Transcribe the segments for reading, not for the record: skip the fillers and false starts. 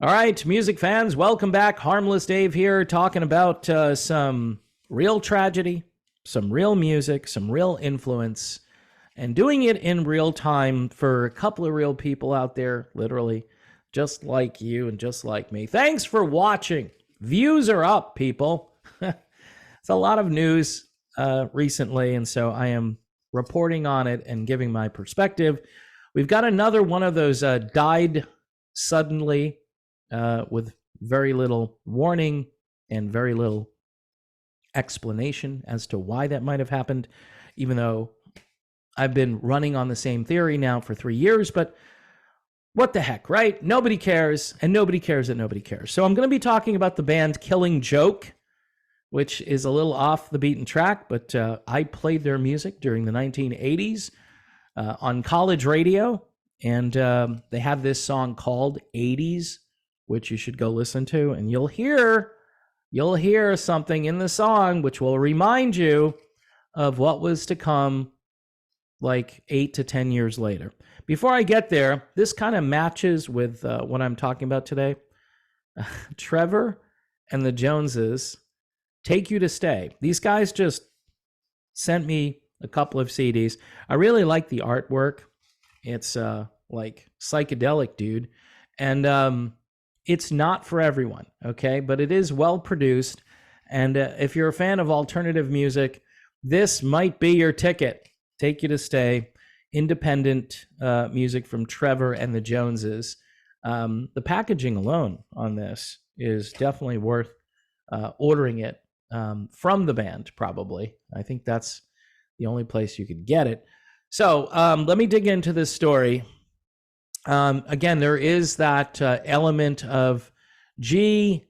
All right, music fans, welcome back. Harmless Dave here, talking about some real tragedy, some real music, some real influence, and doing it in real time for a couple of real people out there, literally, just like you and just like me. Thanks for watching. Views are up, people. It's a lot of news recently, and so I am reporting on it and giving my perspective. We've got another one of those died suddenly with very little warning and very little explanation as to why that might have happened, even though I've been running on the same theory now for 3 years. But what the heck, right? Nobody cares, and nobody cares that nobody cares. So I'm going to be talking about the band Killing Joke, which is a little off the beaten track, but I played their music during the 1980s on college radio, and they have this song called 80s, which you should go listen to, and you'll hear something in the song which will remind you of what was to come like 8 to 10 years later. Before I get there, this kind of matches with what I'm talking about today. Trevor and the Joneses, Take You to Stay. These guys just sent me a couple of CDs. I really like the artwork. It's like psychedelic, dude. And it's not for everyone, okay? But it is well produced. And if you're a fan of alternative music, this might be your ticket. Take You to Stay, independent music from Trevor and the Joneses. The packaging alone on this is definitely worth ordering it from the band, probably. I think that's the only place you could get it. So let me dig into this story. Again, there is that element of, gee,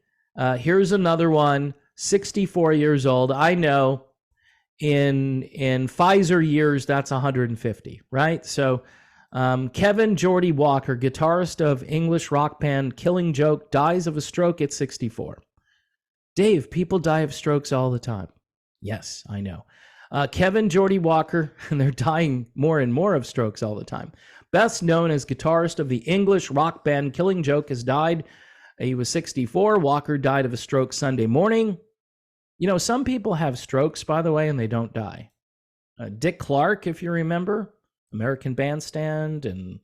here's another one, 64 years old. I know in Pfizer years, that's 150, right? So Kevin Jordy Walker, guitarist of English rock band Killing Joke, dies of a stroke at 64. Dave, people die of strokes all the time. Yes, I know. Kevin Jordy Walker, and they're dying more and more of strokes all the time. Best known as guitarist of the English rock band Killing Joke, has died. He was 64. Walker died of a stroke Sunday morning. You know, some people have strokes, by the way, and they don't die. Dick Clark, if you remember, American Bandstand and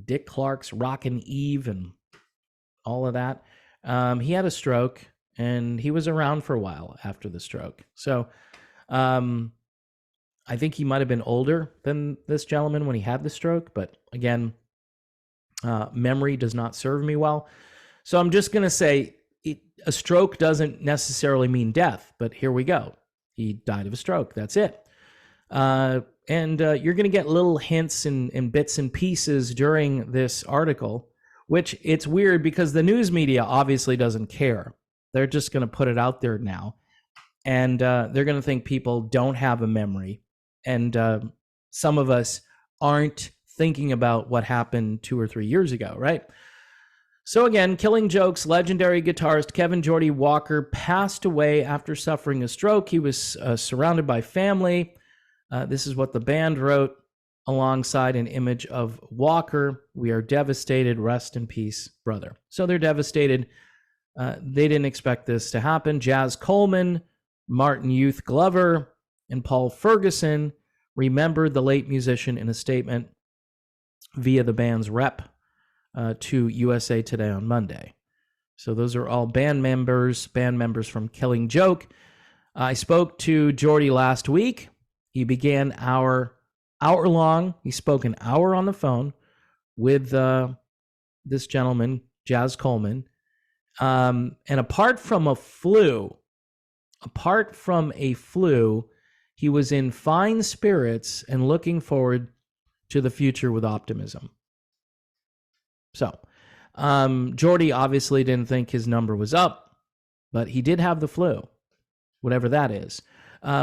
Dick Clark's Rockin' Eve and all of that. He had a stroke, and he was around for a while after the stroke. So I think he might have been older than this gentleman when he had the stroke, but again, memory does not serve me well. So I'm just going to say a stroke doesn't necessarily mean death, but here we go. He died of a stroke. That's it. And you're going to get little hints and bits and pieces during this article, which it's weird because the news media obviously doesn't care. They're just going to put it out there now. And they're going to think people don't have a memory. And some of us aren't thinking about what happened 2 or 3 years ago, right? So again, Killing Joke's legendary guitarist Kevin Jordy Walker passed away after suffering a stroke. He was surrounded by family. This is what the band wrote alongside an image of Walker. We are devastated. Rest in peace, brother. So they're devastated. They didn't expect this to happen. Jazz Coleman, Martin Youth Glover, and Paul Ferguson remembered the late musician in a statement via the band's rep to USA Today on Monday. So those are all band members from Killing Joke. I spoke to Jordy last week. He began he spoke an hour on the phone with this gentleman, Jazz Coleman. And apart from a flu, he was in fine spirits and looking forward to the future with optimism. So, Jordy obviously didn't think his number was up, but he did have the flu, whatever that is.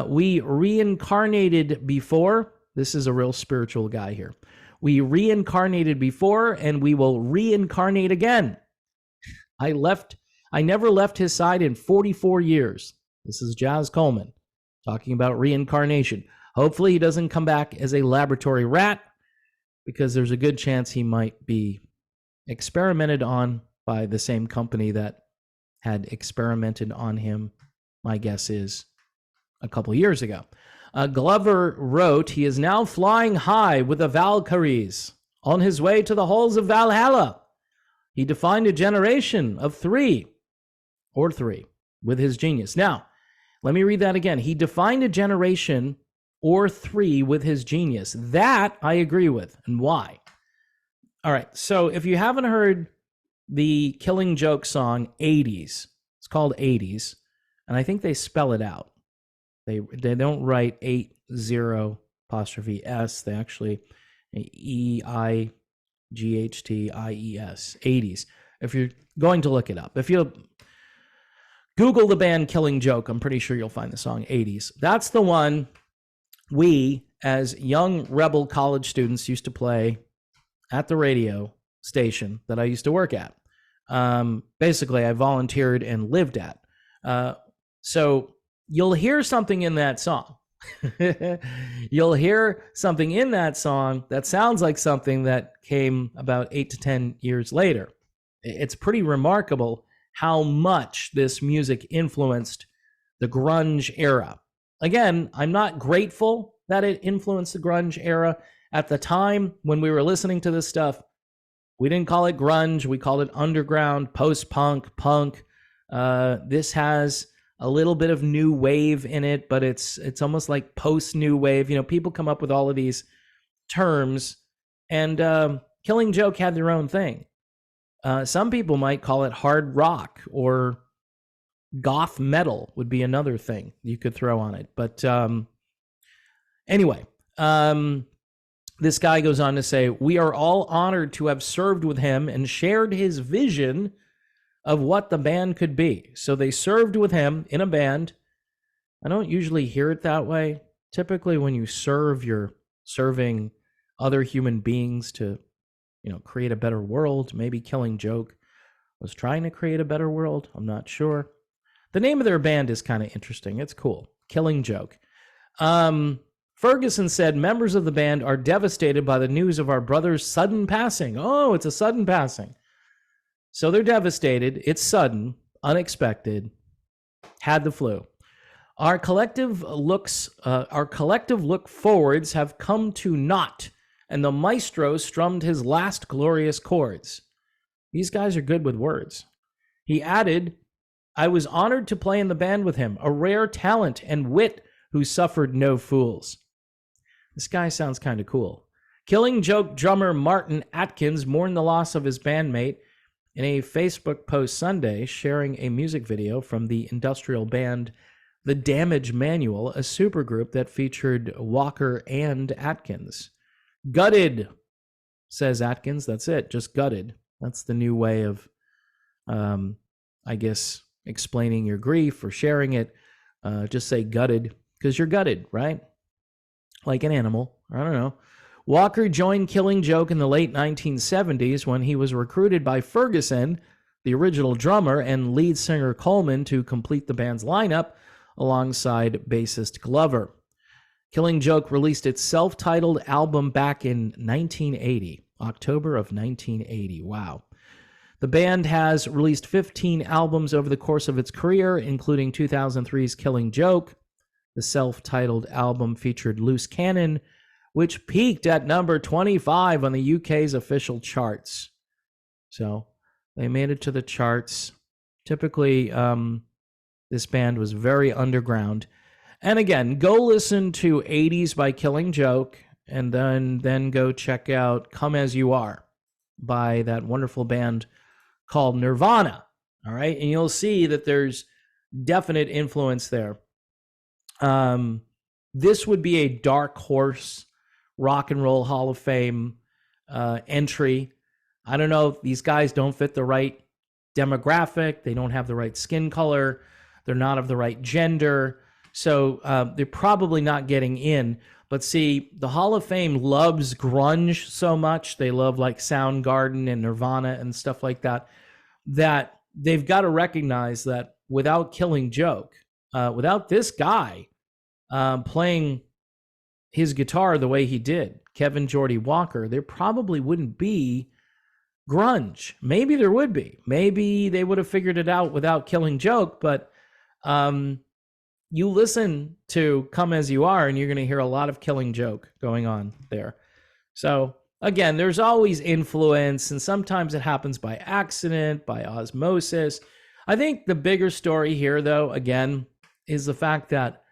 We reincarnated before. This is a real spiritual guy here. We reincarnated before, and we will reincarnate again. I never left his side in 44 years. This is Jazz Coleman talking about reincarnation. Hopefully he doesn't come back as a laboratory rat, because there's a good chance he might be experimented on by the same company that had experimented on him, my guess is, a couple years ago. Glover wrote, he is now flying high with the Valkyries on his way to the halls of Valhalla. He defined a generation of three with his genius. Now, let me read that again. He defined a generation or three with his genius. That I agree with. And why? All right. So if you haven't heard the Killing Joke song 80s, it's called 80s, and I think they spell it out. They don't write 80 apostrophe S. They actually EIGHTIES, 80s. If you're going to look it up, if you Google the band Killing Joke, I'm pretty sure you'll find the song 80s. That's the one we, as young rebel college students, used to play at the radio station that I used to work at. Basically, I volunteered and lived at. So you'll hear something in that song. You'll hear something in that song that sounds like something that came about 8 to 10 years later. It's pretty remarkable how much this music influenced the grunge era. Again, I'm not grateful that it influenced the grunge era. At the time when we were listening to this stuff, we didn't call it grunge. We called it underground, post-punk, punk. This has a little bit of new wave in it, but it's almost like post-new wave. You know, people come up with all of these terms, and Killing Joke had their own thing. Some people might call it hard rock, or goth metal would be another thing you could throw on it. But anyway, this guy goes on to say, we are all honored to have served with him and shared his vision of what the band could be. So they served with him in a band. I don't usually hear it that way. Typically, when you serve, you're serving other human beings to, create a better world. Maybe Killing Joke was trying to create a better world. I'm not sure. The name of their band is kind of interesting. It's cool. Killing Joke. Ferguson said members of the band are devastated by the news of our brother's sudden passing. Oh, it's a sudden passing. So they're devastated. It's sudden, unexpected, had the flu. Our collective look forwards have come to naught, and the maestro strummed his last glorious chords. These guys are good with words. He added, I was honored to play in the band with him, a rare talent and wit who suffered no fools. This guy sounds kind of cool. Killing Joke drummer Martin Atkins mourned the loss of his bandmate in a Facebook post Sunday, sharing a music video from the industrial band The Damage Manual, a supergroup that featured Walker and Atkins. Gutted, says Atkins. That's it, just gutted. That's the new way of, I guess, explaining your grief or sharing it. Just say gutted, because you're gutted, right? Like an animal. I don't know. Walker joined Killing Joke in the late 1970s when he was recruited by Ferguson, the original drummer, and lead singer Coleman to complete the band's lineup alongside bassist Glover. Killing Joke released its self-titled album back in 1980, October of 1980. Wow. The band has released 15 albums over the course of its career, including 2003's Killing Joke. The self-titled album featured Loose Cannon, which peaked at number 25 on the UK's official charts. So they made it to the charts. Typically, this band was very underground. And again, go listen to 80s by Killing Joke, and then go check out Come As You Are by that wonderful band called Nirvana. All right, and you'll see that there's definite influence there. This would be a dark horse Rock and Roll Hall of Fame entry. I don't know. These guys don't fit the right demographic. They don't have the right skin color. They're not of the right gender. So they're probably not getting in. But see, the Hall of Fame loves grunge so much. They love like Soundgarden and Nirvana and stuff like that, that they've got to recognize that without Killing Joke, without this guy playing his guitar the way he did, Kevin Jordy Walker, there probably wouldn't be grunge. Maybe there would be. Maybe they would have figured it out without Killing Joke, but you listen to Come As You Are and you're going to hear a lot of Killing Joke going on there. So again, there's always influence, and sometimes it happens by accident, by osmosis. I think the bigger story here, though, again, is the fact that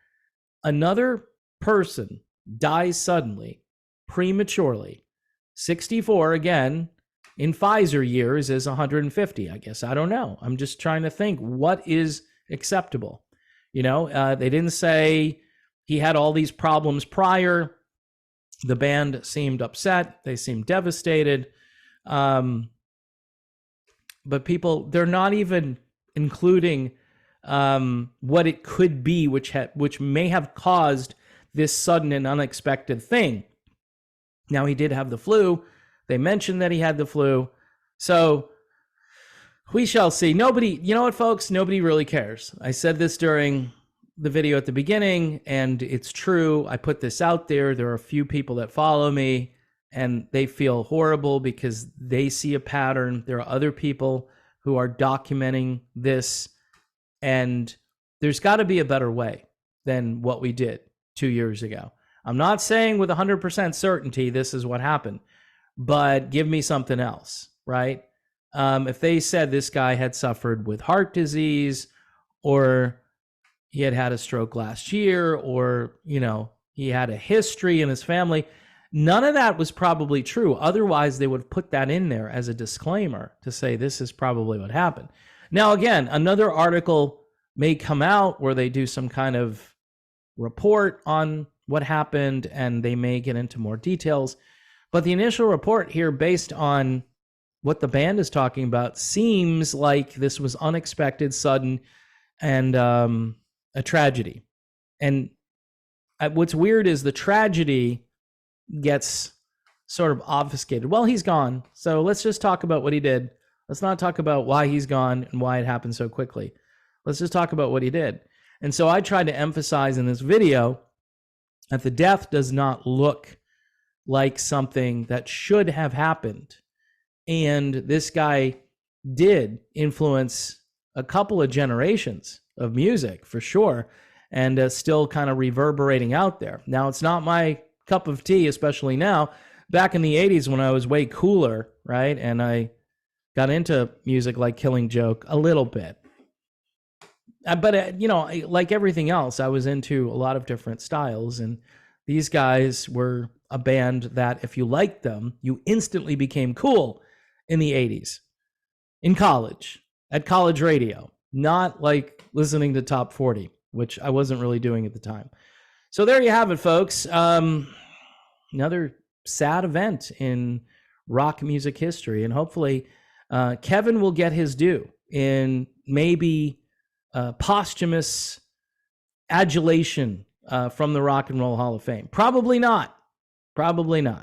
another person dies suddenly, prematurely. 64, again, in Pfizer years is 150, I guess. I don't know. I'm just trying to think, what is acceptable? You know, they didn't say he had all these problems prior. The band seemed upset. They seemed devastated. But people, they're not even including what it could be, which may have caused this sudden and unexpected thing. Now, he did have the flu. They mentioned that he had the flu. So we shall see. Nobody, you know what, folks? Nobody really cares. I said this during the video at the beginning, and it's true. I put this out there. There are a few people that follow me, and they feel horrible because they see a pattern. There are other people who are documenting this, and there's got to be a better way than what we did 2 years ago. I'm not saying with 100% certainty this is what happened, but give me something else, right? If they said this guy had suffered with heart disease, or he had had a stroke last year, or, you know, he had a history in his family, none of that was probably true. Otherwise, they would put that in there as a disclaimer to say this is probably what happened. Now, again, another article may come out where they do some kind of report on what happened, and they may get into more details. But the initial report here, based on what the band is talking about, seems like this was unexpected, sudden, and a tragedy. And what's weird is the tragedy gets sort of obfuscated. Well, he's gone, so let's just talk about what he did. Let's not talk about why he's gone and why it happened so quickly. Let's just talk about what he did. And so I tried to emphasize in this video that the death does not look like something that should have happened. And this guy did influence a couple of generations of music, for sure, and still kind of reverberating out there. Now, it's not my cup of tea, especially now. Back in the 80s when I was way cooler, right, and I got into music like Killing Joke a little bit. But, you know, like everything else, I was into a lot of different styles, and these guys were a band that if you liked them, you instantly became cool in the 80s, in college, at college radio, not like listening to Top 40, which I wasn't really doing at the time. So there you have it, folks. Another sad event in rock music history, and hopefully Kevin will get his due in maybe posthumous adulation from the Rock and Roll Hall of Fame. Probably not. Probably not.